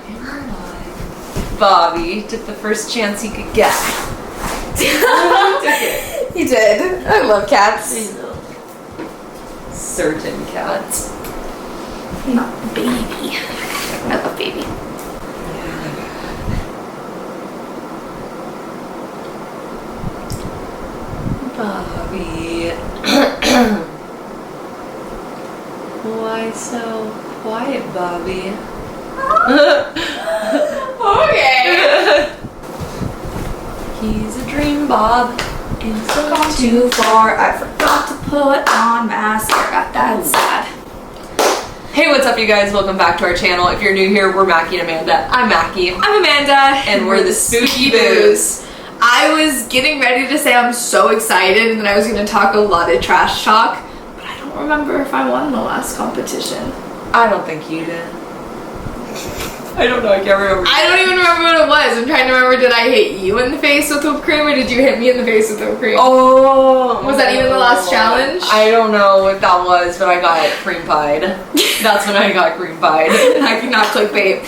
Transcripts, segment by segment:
Come on. Bobby took the first chance he could get. He did. I love cats. I know. Certain cats. Not baby. I love baby. Bobby. Why so quiet, Bobby? Okay. He's a dream, Bob. And so Gone too far. I forgot to put on mascara. That's sad. Hey, what's up, you guys? Welcome back to our channel. If you're new here, we're Mackie and Amanda. I'm Mackie. I'm Amanda. And we're the Spooky Boos. I was getting ready to say I'm so excited and then I was going to talk a lot of trash talk, but I don't remember if I won the last competition. I don't think you did. I don't know, I can't remember. I don't even remember what it was. I'm trying to remember, did I hit you in the face with whipped cream or did you hit me in the face with whipped cream? Oh! Was that even the last challenge? I don't know what that was, but I got cream pied. That's when I got cream pied. I cannot clickbait.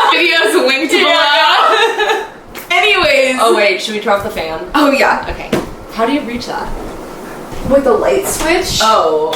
Videos linked below. Anyways. Oh wait, should we turn off the fan? Oh yeah. Okay. How do you reach that? With the light switch? Oh.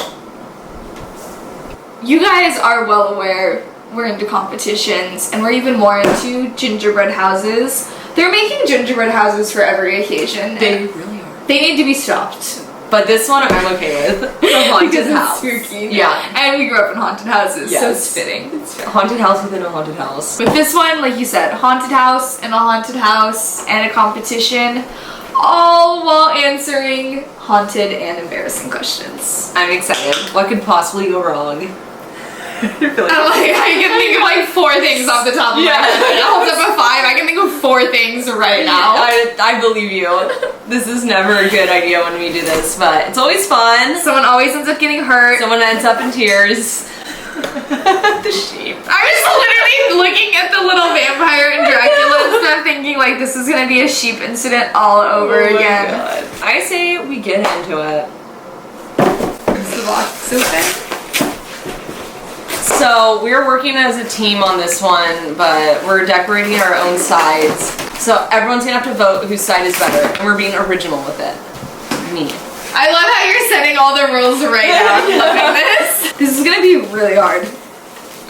You guys are well aware we're into competitions and we're even more into gingerbread houses. They're making gingerbread houses for every occasion. They really are. They need to be stopped. But this one I'm okay with. The haunted Because house. it's spooky. Yeah. And we grew up in haunted houses, so it's fitting. Haunted house within a haunted house. With this one, like you said, haunted house and a haunted house and a competition, all while answering haunted and embarrassing questions. I'm excited. What could possibly go wrong? I can think of like 4 things off the top of my head right now. Holds up a 5. I can think of 4 things right now. I believe you. This is never a good idea when we do this, but it's always fun. Someone always ends up getting hurt. Someone ends up in tears. The sheep. I was literally looking at the little vampire and Dracula and stuff thinking like this is gonna be a sheep incident all over again. God. I say we get into it. Is the box open? So we're working as a team on this one, but we're decorating our own sides. So everyone's gonna have to vote whose side is better, and we're being original with it. Me. I love how you're setting all the rules right now. I'm loving this. This is gonna be really hard.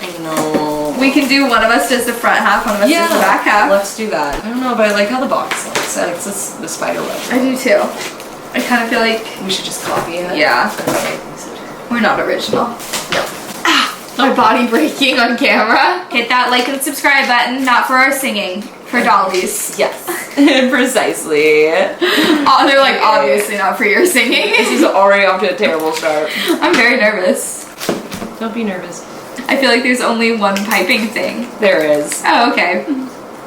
I know. We can do one of us does the front half, one of us does the back half. Let's do that. I don't know, but I like how the box looks. I like the spider web. I do too. I kind of feel like We should just copy it. Yeah. Okay. We're not original. No. My body breaking on camera. Hit that like and subscribe button, not for our singing, for dollies. Yes. Precisely. Oh, they're like obviously not for your singing. This is already off to a terrible start. I'm very nervous. Don't be nervous. I feel like there's only one piping thing. There is. Oh, okay.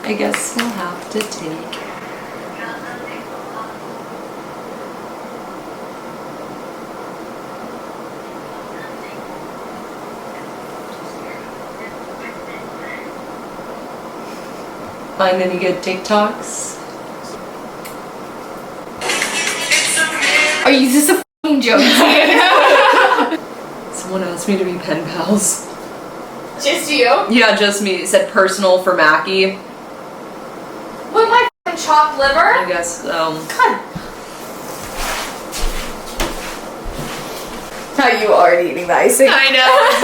I guess we'll have to take. Find any good TikToks? Are you just a f***ing joke? Someone asked me to be pen pals. Just you? Yeah, just me. It said personal for Mackie. With my f***ing chopped liver? I guess, God. How you already eating the icing? I know, it's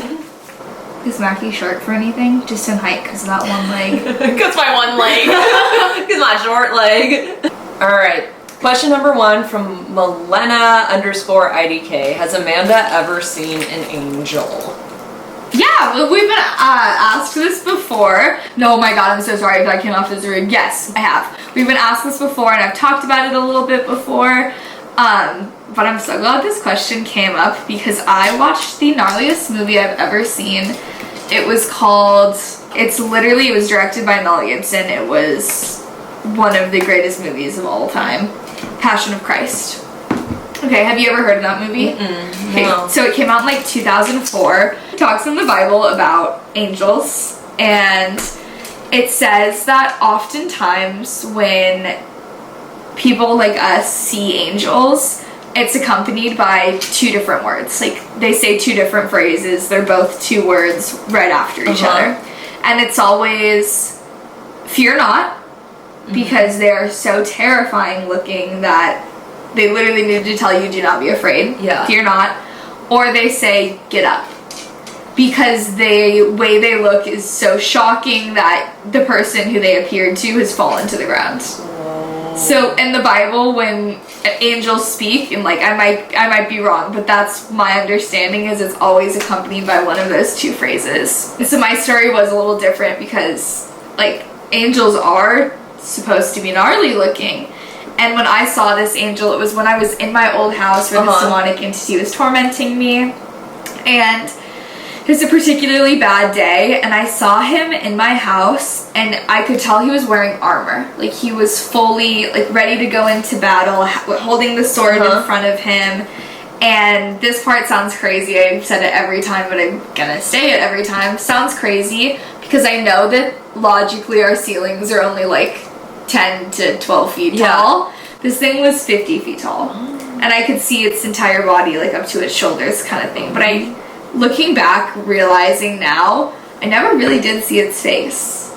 good. Is Mackie short for anything? Just in height because of that one leg. Because my one leg. Because my short leg. Alright. Question number 1 from Milena_IDK. Has Amanda ever seen an angel? Yeah, we've been asked this before. No, oh my god, I'm so sorry if that came off as rude. Yes, I have. We've been asked this before and I've talked about it a little bit before. But I'm so glad this question came up because I watched the gnarliest movie I've ever seen. It was called, it was directed by Mel Gibson. It was one of the greatest movies of all time. Passion of Christ. Okay, have you ever heard of that movie? Okay, no. So it came out in like 2004. It talks in the Bible about angels, and it says that oftentimes when people like us see angels, it's accompanied by 2 different words. Like they say 2 different phrases. They're both 2 words right after each other. And it's always fear not, because they're so terrifying looking that they literally need to tell you, do not be afraid. Yeah. Fear not. Or they say, get up. Because the way they look is so shocking that the person who they appeared to has fallen to the ground. Whoa. So in the Bible, when angels speak, and like I might be wrong, but that's my understanding, is it's always accompanied by one of those two phrases. So my story was a little different because like angels are supposed to be gnarly looking. And when I saw this angel, it was when I was in my old house where this demonic entity was tormenting me. And it was a particularly bad day, and I saw him in my house, and I could tell he was wearing armor. Like, he was fully, like, ready to go into battle, holding the sword in front of him. And this part sounds crazy. I've said it every time, but I'm gonna say it every time. Sounds crazy because I know that logically our ceilings are only, like, 10 to 12 feet tall. This thing was 50 feet tall. And I could see its entire body, like, up to its shoulders kind of thing. But looking back, realizing now, I never really did see its face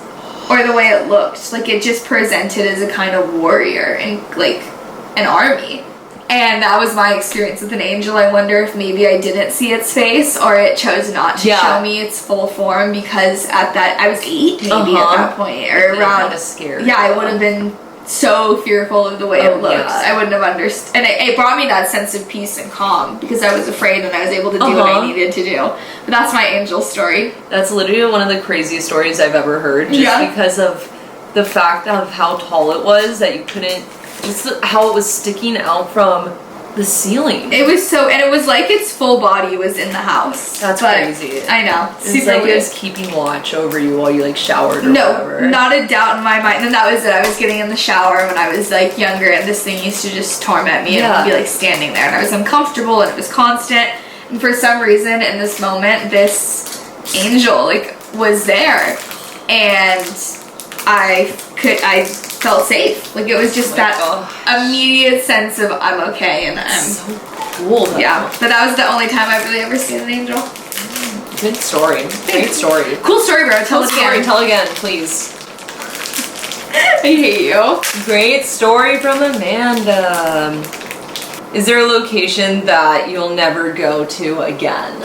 or the way it looked. Like, it just presented as a kind of warrior and like an army. And that was my experience with an angel. I wonder if maybe I didn't see its face or it chose not to show me its full form, because at that, I was 8 maybe at that point, or around. Kind of scared. Yeah, I would have been so fearful of the way it looked. Yeah. I wouldn't have understood. And it brought me that sense of peace and calm because I was afraid and I was able to do what I needed to do. But that's my angel story. That's literally one of the craziest stories I've ever heard, just because of the fact of how tall it was, that you couldn't, just how it was sticking out from the ceiling. It was so, and it was like its full body was in the house. That's crazy. I know. It's like it was keeping watch over you while you like showered or whatever. Not a doubt in my mind. And that was it. I was getting in the shower when I was like younger, and this thing used to just torment me and be like standing there, and I was uncomfortable and it was constant. And for some reason in this moment, this angel like was there, and I felt safe. Like, it was just that immediate sense of I'm okay and I'm so cool though. Yeah, but that was the only time I've really ever seen an angel. Good story. Great story. Cool story, bro. Tell again. Tell again, please. I hate you. Great story from Amanda. Is there a location that you'll never go to again?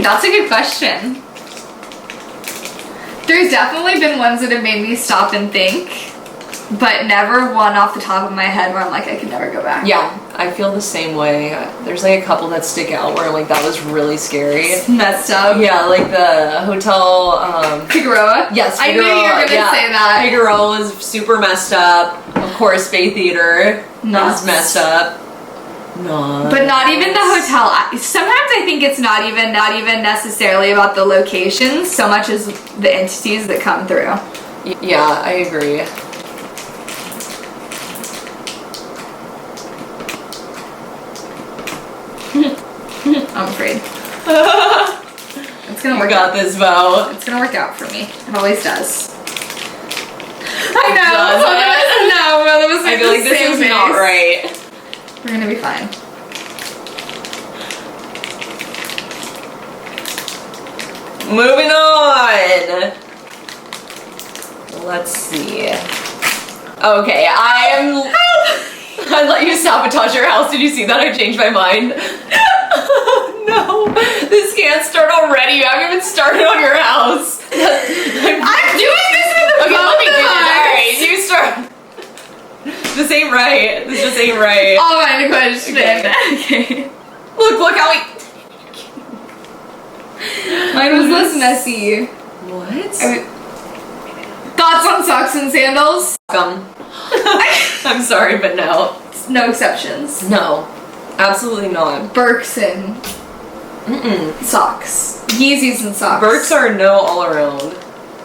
That's a good question. There's definitely been ones that have made me stop and think, but never one off the top of my head where I'm like, I could never go back. Yeah, I feel the same way. There's like a couple that stick out where I'm like, that was really scary. It's messed up. Yeah, like the hotel, Figueroa? Yes, Figueroa. I knew you were gonna say that. Figueroa was super messed up. Of course, Bay Theater is messed up. No. But not even the hotel. Sometimes I think it's not even necessarily about the locations so much as the entities that come through. Yeah, I agree. I'm afraid. It's gonna work out. This, Bo. It's gonna work out for me. It always does. I know. No, that was like I feel like this is not right. We're gonna be fine. Moving on. Let's see. Okay, I let you sabotage your house. Did you see that? I changed my mind. No, this can't start already. You haven't even started on your house. I'm doing this with the Okay, let me do it. Alright, you start. This ain't right. This just ain't right. I'll find a question. Okay. Look how he... Mine was less messy. What? Thoughts on socks and sandals? I'm sorry, but no. No exceptions. No. Absolutely not. Birks and socks. Yeezys and socks. Birks are no all around.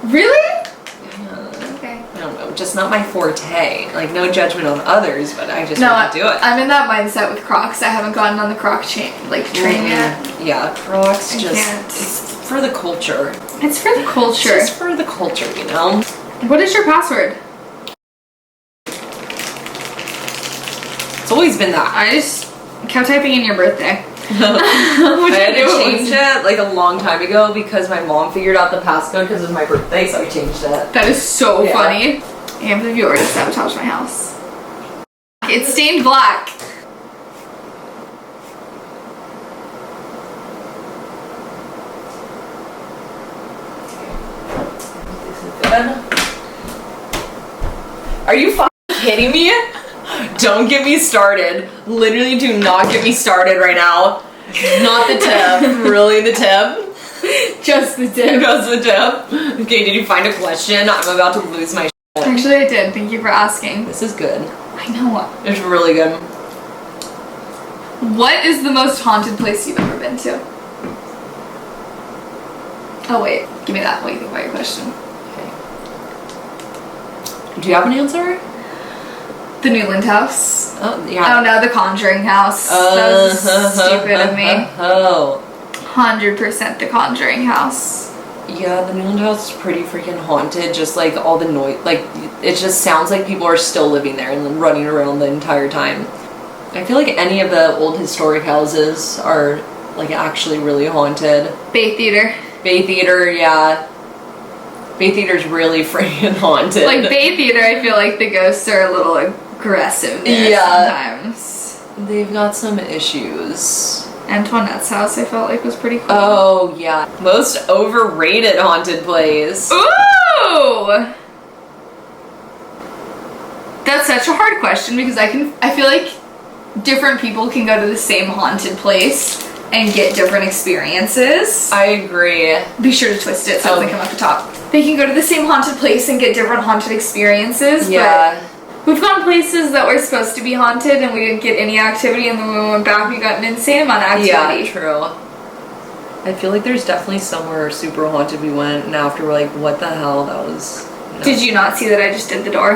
Really? Okay. I don't know. Just not my forte. Like, no judgment on others, but I just wouldn't do it. I'm in that mindset with Crocs. I haven't gotten on the Croc train yet. Yeah, Crocs can't. It's for the culture. It's for the culture. It's just for the culture, you know? What is your password? It's always been that. I just kept typing in your birthday. I had to change it like a long time ago because my mom figured out the passcode because it was my birthday, so I changed it. That is so funny. I can't believe you already sabotaged my house. It's stained black. Are you fucking kidding me? Don't get me started. Literally do not get me started right now. Not the tip. Really the tip? Just the tip. Just the tip. Okay, did you find a question? I'm about to lose my shit. Actually, I did. Thank you for asking. This is good. I know. It's really good. What is the most haunted place you've ever been to? Oh wait, give me that. What do you think about your question? Okay. Do you have an answer? The Newland house. Oh, yeah. Oh no, the Conjuring house. That was stupid of me. Oh. 100% the Conjuring house. Yeah, the Newland house is pretty freaking haunted. Just like all the noise, like it just sounds like people are still living there and running around the entire time. I feel like any of the old historic houses are like actually really haunted. Bay Theater. Bay Theater, yeah. Bay Theater's really freaking haunted. Like Bay Theater, I feel like the ghosts are a little aggressive there sometimes. They've got some issues. Antoinette's house, I felt like was pretty cool. Oh yeah, most overrated haunted place. Ooh! That's such a hard question because I feel like different people can go to the same haunted place and get different experiences. I agree. Be sure to twist it so it doesn't come off the top. They can go to the same haunted place and get different haunted experiences. Yeah. But we've gone places that were supposed to be haunted and we didn't get any activity, and then when we went back we got an insane amount of activity. Yeah, true. I feel like there's definitely somewhere super haunted we went, and after we're like, what the hell? That was... No. Did you not see that I just did the door?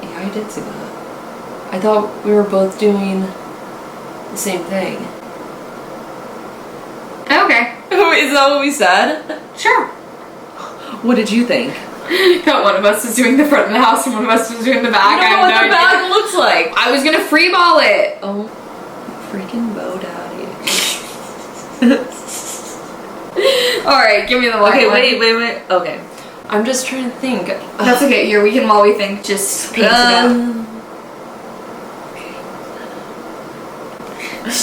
Yeah, I did see that. I thought we were both doing the same thing. Okay. Is that what we said? Sure. What did you think? That one of us was doing the front of the house and one of us was doing the back. I don't know what the back looks like. I was gonna free ball it. Oh, freaking Bo Daddy. Alright, give me the one. Okay, wait. Okay. I'm just trying to think. That's okay. Your weekend while we think just paints it up.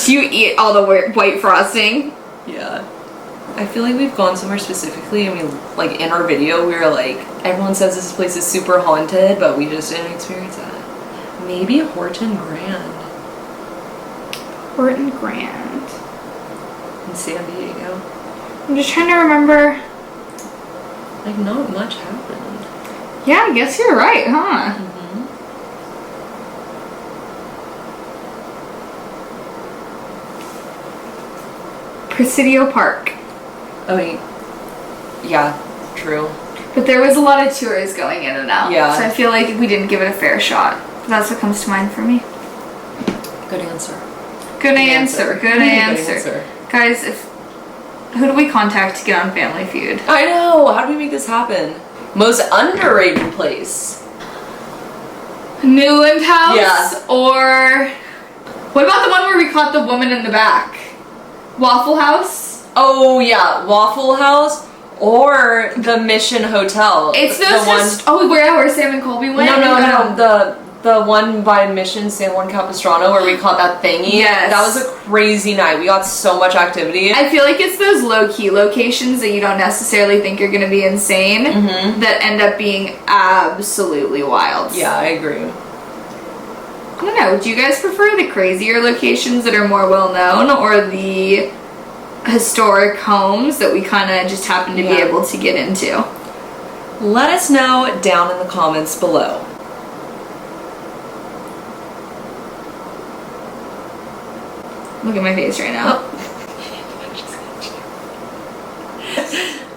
Do you eat all the white frosting? Yeah. I feel like we've gone somewhere specifically. I mean, like in our video, we were like, everyone says this place is super haunted, but we just didn't experience that. Maybe Horton Grand. Horton Grand. In San Diego. I'm just trying to remember. Like, not much happened. Yeah, I guess you're right, huh? Presidio Park. I mean, yeah, true. But there was a lot of tours going in and out. Yeah. So I feel like we didn't give it a fair shot. But that's what comes to mind for me. Good answer. Good answer. Guys, who do we contact to get on Family Feud? I know! How do we make this happen? Most underrated place. Newland House? Yeah. Or... what about the one where we caught the woman in the back? Waffle House? Oh yeah, Waffle House or the Mission Hotel. It's those where Sam and Colby went? No, the one by Mission San Juan Capistrano where we caught that thingy. Yes. That was a crazy night. We got so much activity. I feel like it's those low-key locations that you don't necessarily think are gonna be insane that end up being absolutely wild. Yeah, I agree. I don't know, do you guys prefer the crazier locations that are more well-known or the historic homes that we kind of just happen to be able to get into? Let us know down in the comments below. Look at my face right now.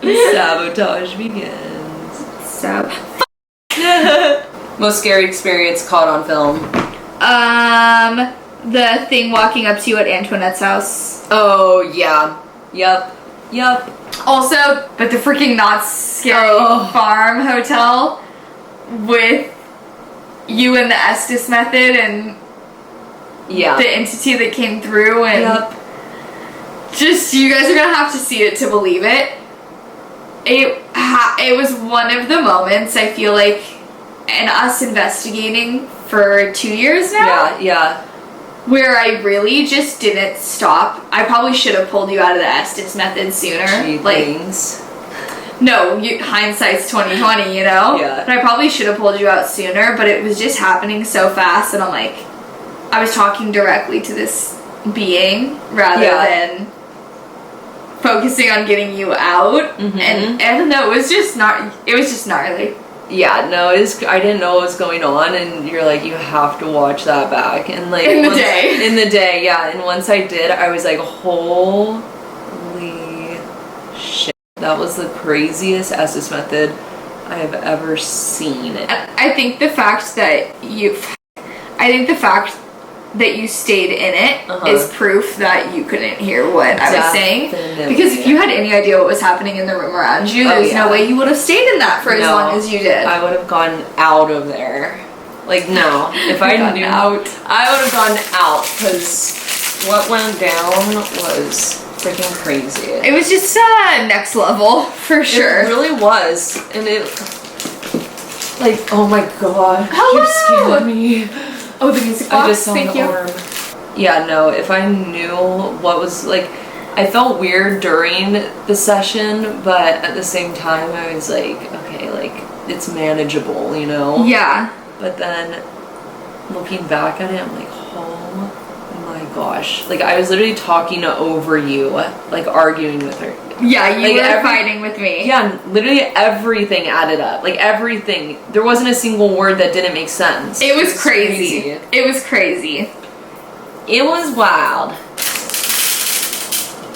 Sabotage begins. Most scary experience caught on film. The thing walking up to you at Antoinette's house. Oh, yeah. Yup. Also, but the freaking not scary farm hotel with you and the Estes method and the entity that came through and Just, you guys are gonna have to see it to believe it. It was one of the moments, I feel like, and us investigating for 2 years now. Yeah. Where I really just didn't stop. I probably should have pulled you out of the Estes method sooner. No, hindsight's 2020, you know? Yeah. But I probably should have pulled you out sooner, but it was just happening so fast, and I'm like, I was talking directly to this being rather than focusing on getting you out. And I don't know, it was just gnarly. Yeah, no, I didn't know what was going on, and you're like, you have to watch that back. And like In the day, yeah. And once I did, I was like, holy shit. That was the craziest Estes method I have ever seen. I think the fact that you stayed in it is proof that you couldn't hear what I was saying. Because if you had any idea what was happening in the room around you, there's no way you would have stayed in that for as long as you did. I would have gone out of there. Like, no. If I knew, I would have gone out, because what went down was freaking crazy. It was just next level, for sure. It really was. And it, like, oh my god. Hello! You scared me. Oh, the music box? I just saw Thank the you. arm. Yeah, no, if I knew what was, like, I felt weird during the session, but at the same time, I was like, okay, like, it's manageable, you know? Yeah. But then, looking back at it, I'm like, oh my gosh. Like, I was literally talking over you, like, arguing with her. Yeah, you were fighting with me. Yeah, literally everything added up. Like, everything. There wasn't a single word that didn't make sense. It was crazy. It was crazy. It was wild.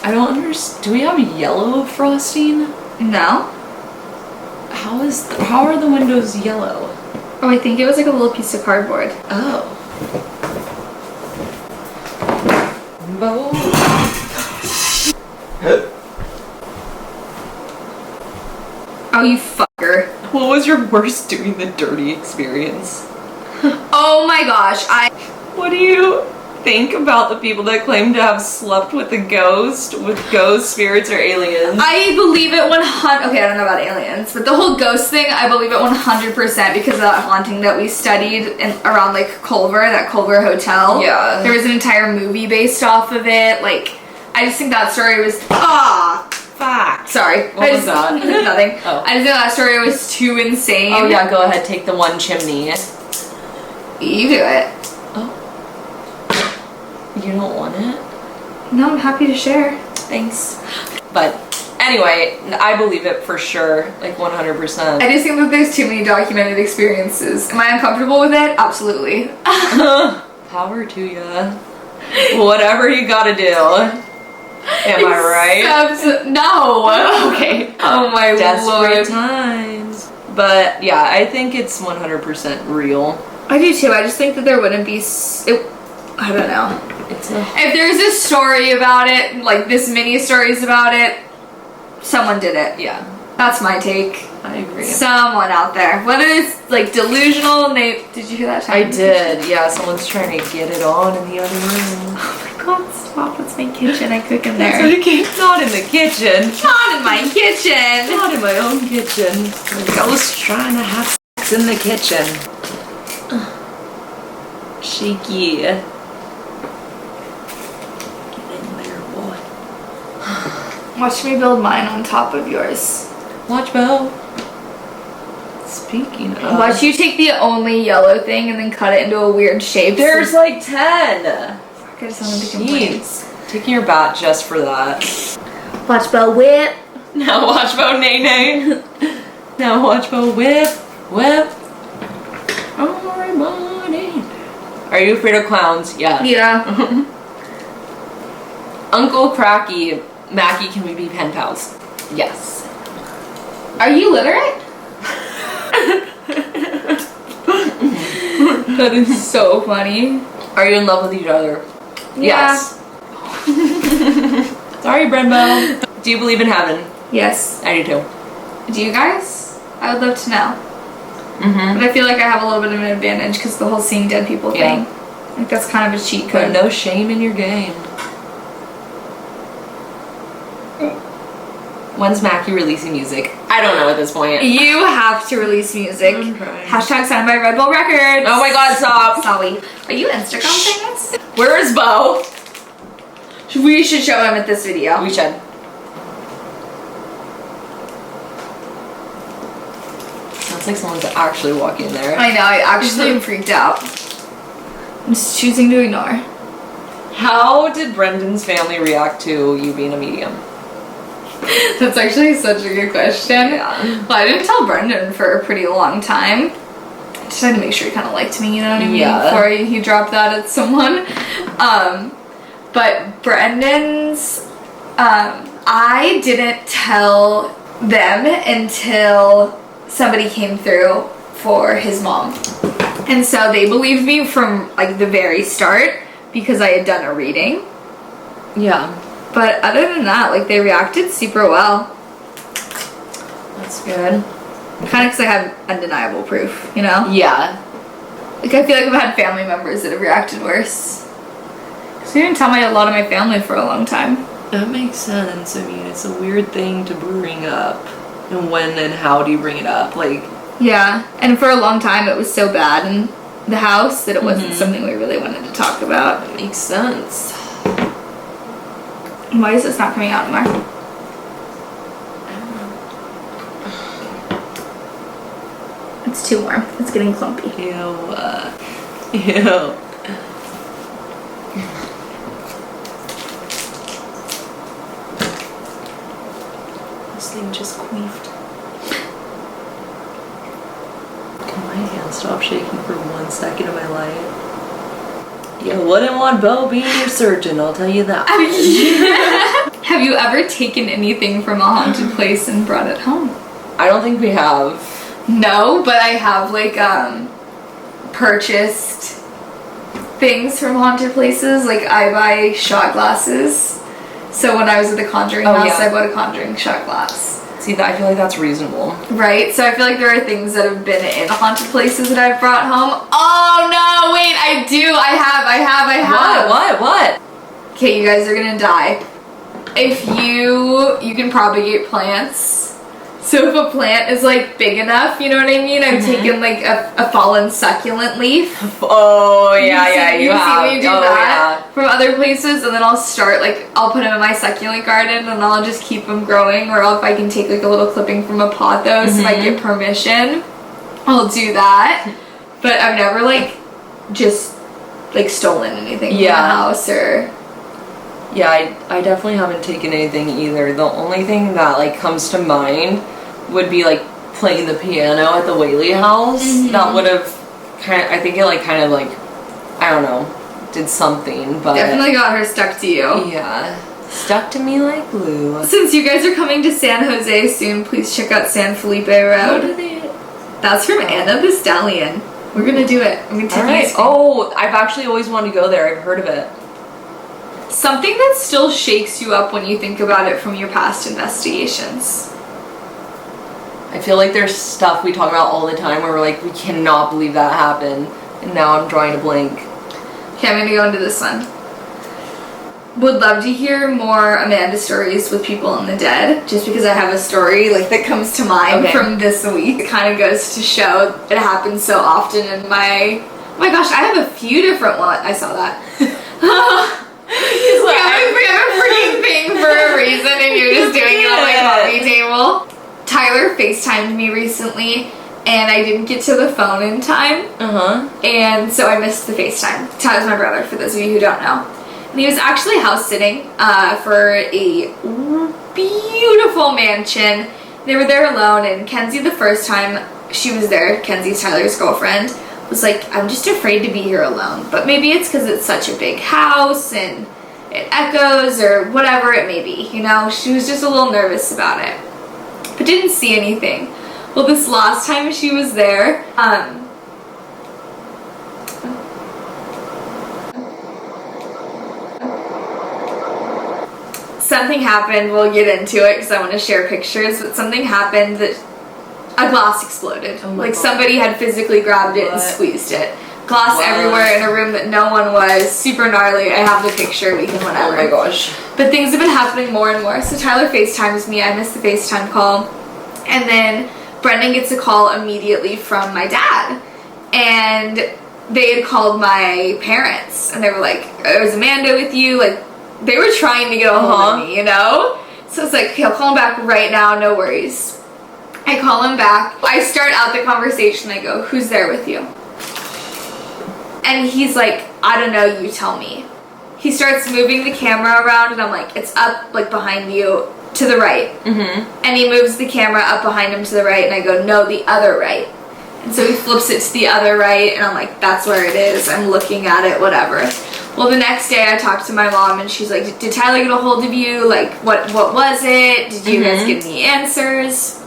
I don't understand. Do we have yellow frosting? No. How are the windows yellow? Oh, I think it was like a little piece of cardboard. Oh. Oh, you fucker. What was your worst doing the dirty experience? Oh my gosh, What do you think about the people that claim to have slept with a ghost, with ghost spirits or aliens? I believe it 100. Okay, I don't know about aliens, but the whole ghost thing, I believe it 100% because of that haunting that we studied around like Culver, that Culver Hotel. Yeah. There was an entire movie based off of it. Like, I just think that story was Fuck. Sorry. What was that? Nothing. Oh. I just think that story was too insane. Oh yeah, go ahead, take the one chimney. You do it. Oh. You don't want it? No, I'm happy to share. Thanks. But anyway, I believe it for sure, like 100%. I just think that there's too many documented experiences. Am I uncomfortable with it? Absolutely. Power to ya. Whatever you gotta do. Am I right? No. Okay. Oh my Desperate lord. times. But yeah, I think it's 100% real. I do too. I just think that there wouldn't be. I don't know. If there's a story about it, like this many stories about it, someone did it. Yeah. That's my take. I agree. Someone out there. Whether it's like delusional, did you hear that time? I did. Yeah, someone's trying to get it on in the other room. Oh my god, stop. It's my kitchen. I cook in there. Not in the kitchen. Not in my kitchen. Not in my own kitchen. The ghost trying to have sex in the kitchen. Shaky. Get in there, boy. Watch me build mine on top of yours. Watch, Bo. Speaking of... Watch you take the only yellow thing and then cut it into a weird shape. There's like 10! Fuck, I just wanted to complain. Taking your bat just for that. Watch Bo whip. Now watch Bo nay nay. Now watch Bo whip. Whip. Oh, money. Are you afraid of clowns? Yeah. Yeah. Uncle Cracky, Mackie, can we be pen pals? Yes. Are you literate? That is so funny. Are you in love with each other? Yeah. Yes. Sorry, Brembo. Do you believe in heaven? Yes. I do too. Do you guys? I would love to know. Mm-hmm. But I feel like I have a little bit of an advantage because the whole seeing dead people thing. Like that's kind of a cheat Put code. no shame in your game. When's Mackie releasing music? I don't know at this point. You have to release music. Okay. Hashtag signed by Red Bull Records. Oh my god, stop. Sorry. Are you Instagram famous? Where is Bo? We should show him at this video. We should. Sounds like someone's actually walking there. I know, I actually am freaked out. I'm just choosing to ignore. How did Brendan's family react to you being a medium? That's actually such a good question. Yeah. Well, I didn't tell Brendan for a pretty long time. I just had to make sure he kind of liked me, you know what I mean? Yeah. Before he dropped that at someone. But Brendan's, I didn't tell them until somebody came through for his mom. And so they believed me from like the very start because I had done a reading. Yeah. But other than that, like they reacted super well. That's good. Kind of because I have undeniable proof, you know? Yeah. Like I feel like I've had family members that have reacted worse. Because I didn't tell a lot of my family for a long time. That makes sense. I mean, it's a weird thing to bring up. And when and how do you bring it up? Like, Yeah, and for a long time it was so bad in the house that it wasn't something we really wanted to talk about. that makes sense. Why is this not coming out anymore? It's too warm. It's getting clumpy. Ew. Ew. This thing just queefed. Can my hand stop shaking for 1 second of my life? You wouldn't want Bo being your surgeon, I'll tell you that. Have you ever taken anything from a haunted place and brought it home? I don't think we have. No, but I have like purchased things from haunted places. Like I buy shot glasses. So when I was at the Conjuring house, yeah. I bought a Conjuring shot glass. See, I feel like that's reasonable. Right? So I feel like there are things that have been in haunted places that I've brought home. Oh no, wait, I do. I have. What? Okay, you guys are gonna die. If you can propagate plants. So if a plant is like big enough, you know what I mean? I've taken like a fallen succulent leaf. Oh yeah, You have. see me do that from other places, and then I'll start like I'll put them in my succulent garden, and I'll just keep them growing. Or if I can take like a little clipping from a pothos, if I get permission, I'll do that. But I've never like just like stolen anything from the house or. Yeah, I definitely haven't taken anything either. The only thing that like comes to mind would be like playing the piano at the Whaley house. That would have I think it like kind of like, I don't know, did something, but Definitely got her stuck to you. Yeah, stuck to me like glue. Since you guys are coming to San Jose soon, please check out San Felipe Road. That's from Anna the Stallion. We're gonna do it. I'm gonna take you. Oh, I've actually always wanted to go there. I've heard of it. Something that still shakes you up when you think about it from your past investigations. I feel like there's stuff we talk about all the time where we're like, we cannot believe that happened, and now I'm drawing a blank. Okay, I'm gonna go into this one. Would love to hear more Amanda stories with people in the dead, just because I have a story like that comes to mind from this week. It kind of goes to show it happens so often in my... Oh my gosh, I have a few different ones. I saw that. We have a freaking thing for a reason, and you're just doing it on my coffee table. Tyler FaceTimed me recently, and I didn't get to the phone in time. And so I missed the FaceTime. Tyler's my brother, for those of you who don't know. And he was actually house sitting for a beautiful mansion. They were there alone, and Kenzie, the first time she was there, Kenzie's Tyler's girlfriend, was like, I'm just afraid to be here alone. But maybe it's because it's such a big house and it echoes or whatever it may be. You know, she was just a little nervous about it. But didn't see anything. Well, this last time she was there, something happened. We'll get into it because I want to share pictures. But something happened that a glass exploded. Like somebody had physically grabbed it and squeezed it. Glass What? everywhere in a room that no one was. Super gnarly. I have the picture, we can whatever. Oh my gosh. But things have been happening more and more. So Tyler FaceTimes me. I missed the FaceTime call. And then Brendan gets a call immediately from my dad. And they had called my parents. And they were like, is Amanda with you? Like, they were trying to get a hold of me, you know? So it's like, okay, I'll call him back right now. No worries. I call him back. I start out the conversation. I go, who's there with you? And he's like, I don't know, you tell me. He starts moving the camera around and I'm like, it's up like behind you to the right. Mm-hmm. And he moves the camera up behind him to the right and I go, no, the other right. And so he flips it to the other right and I'm like, that's where it is. I'm looking at it, whatever. Well, the next day I talked to my mom and she's like, did Tyler get a hold of you? Like, what was it? Did you guys get any answers?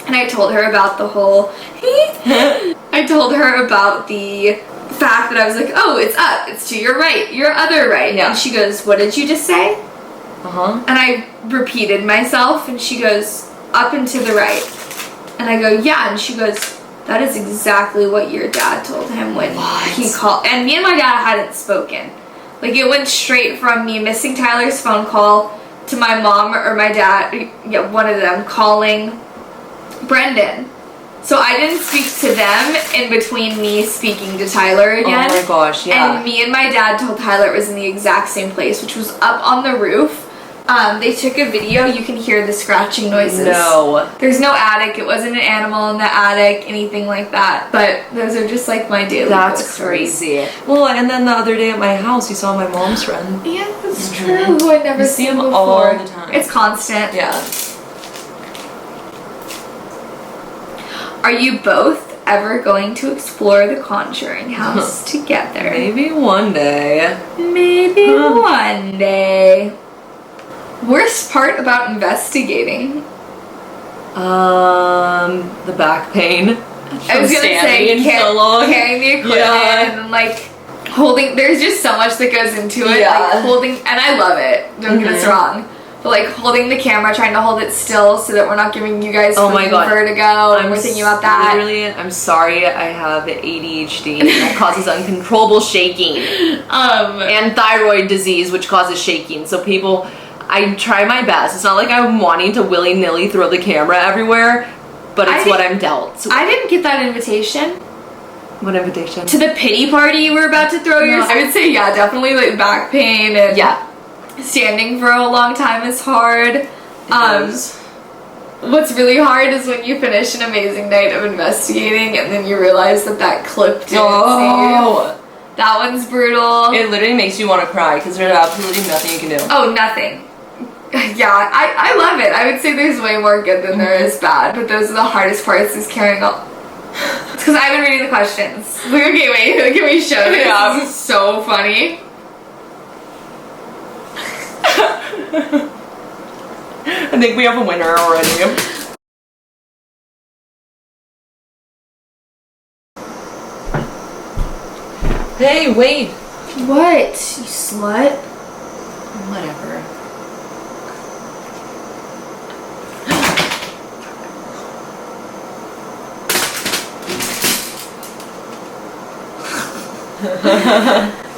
And I told her about the whole, I told her about the fact that I was like, oh, it's up, it's to your right, your other right. Yeah. And she goes, what did you just say? And I repeated myself and she goes, up and to the right. And I go, yeah. And she goes, that is exactly what your dad told him when he called. And me and my dad hadn't spoken. Like, it went straight from me missing Tyler's phone call to my mom or my dad, yeah, one of them, calling Brendan. So I didn't speak to them in between me speaking to Tyler again. Oh my gosh, yeah. And me and my dad told Tyler it was in the exact same place, which was up on the roof. They took a video. You can hear the scratching noises. No. There's no attic. It wasn't an animal in the attic, anything like that. But those are just like my daily That's ghost crazy. Well, and then the other day at my house, you saw my mom's friend. Yeah, that's true. Who I'd never seen him before. all the time. It's constant. Yeah. Are you both ever going to explore the Conjuring house together? Maybe one day. Maybe one day. Worst part about investigating? The back pain. I was gonna say so long. carrying the equipment and like holding. There's just so much that goes into it. Yeah. Like holding, and I love it. Don't get us wrong. But like holding the camera, trying to hold it still so that we're not giving you guys vertigo. And we're thinking about that. Literally, I'm sorry, I have ADHD that causes uncontrollable shaking. And thyroid disease, which causes shaking. So people, I try my best. It's not like I'm wanting to willy-nilly throw the camera everywhere, but it's what I'm dealt. So I didn't get that invitation. What invitation? To the pity party you were about to throw yours. I would say, yeah, definitely like back pain and standing for a long time is hard. What's really hard is when you finish an amazing night of investigating and then you realize that clip didn't save. That one's brutal. It literally makes you want to cry because there's absolutely nothing you can do. Oh, nothing. Yeah, I love it. I would say there's way more good than there is bad, but those are the hardest parts, is carrying up. It's because I've been reading the questions. Like, okay, wait, can we show this? Yeah. This is so funny. I think we have a winner already. Hey, wait. What, you slut? Whatever.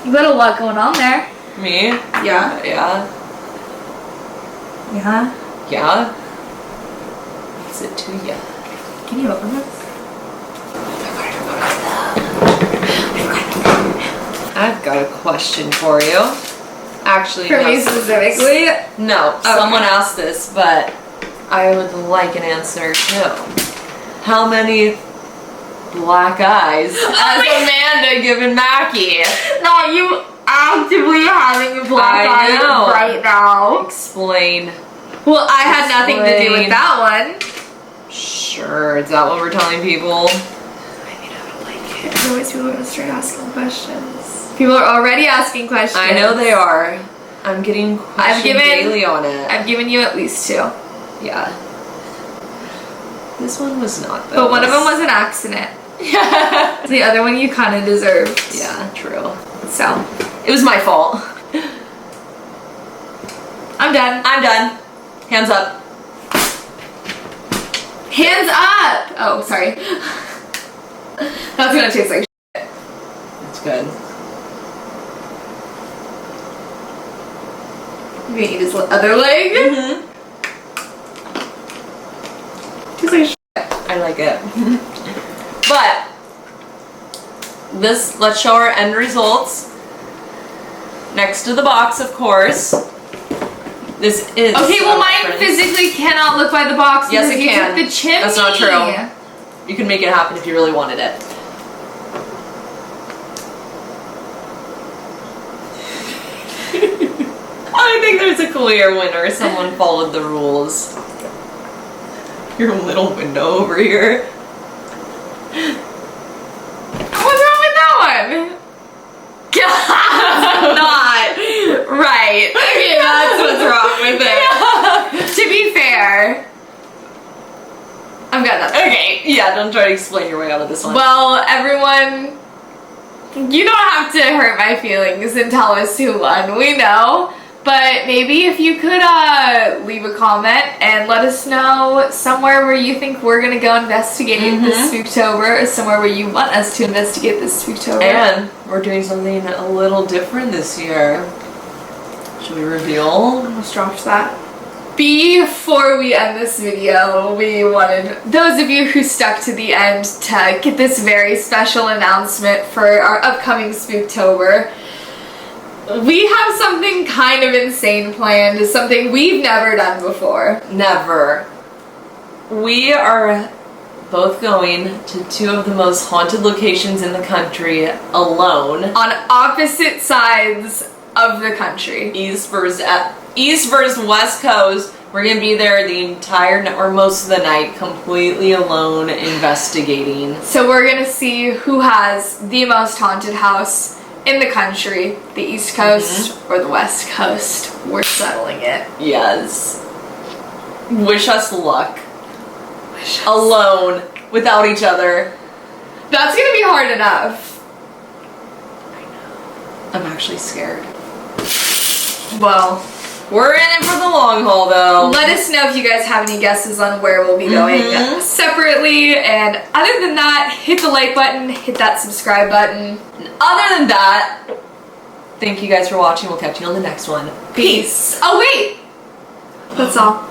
You got a lot going on there. Me? Yeah. Yeah. Yeah? Yeah? What's it to ya? Can you open this? I've got a question for you. Actually, for me specifically? No, someone asked this, but I would like an answer too. How many black eyes has Amanda given Mackie? No, you actively having a black eye right now. Explain. Well, I had nothing to do with that one. Sure, is that what we're telling people? I mean, I don't like it. Otherwise people are gonna start asking questions. People are already asking questions. I know they are. I'm getting questions daily on it. I've given you at least 2. Yeah. This one was not though. But one of them was an accident. Yeah. The other one you kind of deserved. Yeah, true. So. It was my fault. I'm done. I'm done. Hands up. Hands up! Oh, sorry. That's gonna taste like shit. It's good. You gonna eat his other leg? Mm-hmm. Tastes like shit. I like it. But let's show our end results. Next to the box, of course. This is Okay, well, mine reference. physically cannot look by the box. Yes, because it you can. took the chimney. That's not true. You can make it happen if you really wanted it. I think there's a clear winner. Someone followed the rules. Your little window over here. What's wrong with that one? Not right. Okay, that's what's wrong with it. To be fair, I'm good at that. Okay, yeah, don't try to explain your way out of this one. Well, everyone, you don't have to hurt my feelings and tell us who won. We know. But maybe if you could leave a comment and let us know somewhere where you think we're going to go investigate this Spooktober, or somewhere where you want us to investigate this Spooktober. And we're doing something a little different this year. Should we reveal? Almost dropped that. Before we end this video, we wanted those of you who stuck to the end to get this very special announcement for our upcoming Spooktober. We have something kind of insane planned, something we've never done before. Never. We are both going to two of the most haunted locations in the country alone. On opposite sides of the country. East versus West Coast. We're gonna be there the entire or most of the night, completely alone, investigating. So we're gonna see who has the most haunted house in the country, the East Coast or the West Coast. We're settling it. Yes. Wish us luck. Alone, without each other. That's gonna be hard enough. I'm actually scared. Well, we're in it for the long haul, though. let us know if you guys have any guesses on where we'll be going separately. And other than that, hit the like button, hit that subscribe button. Other than that, thank you guys for watching. We'll catch you on the next one. Peace. Oh, wait. That's all.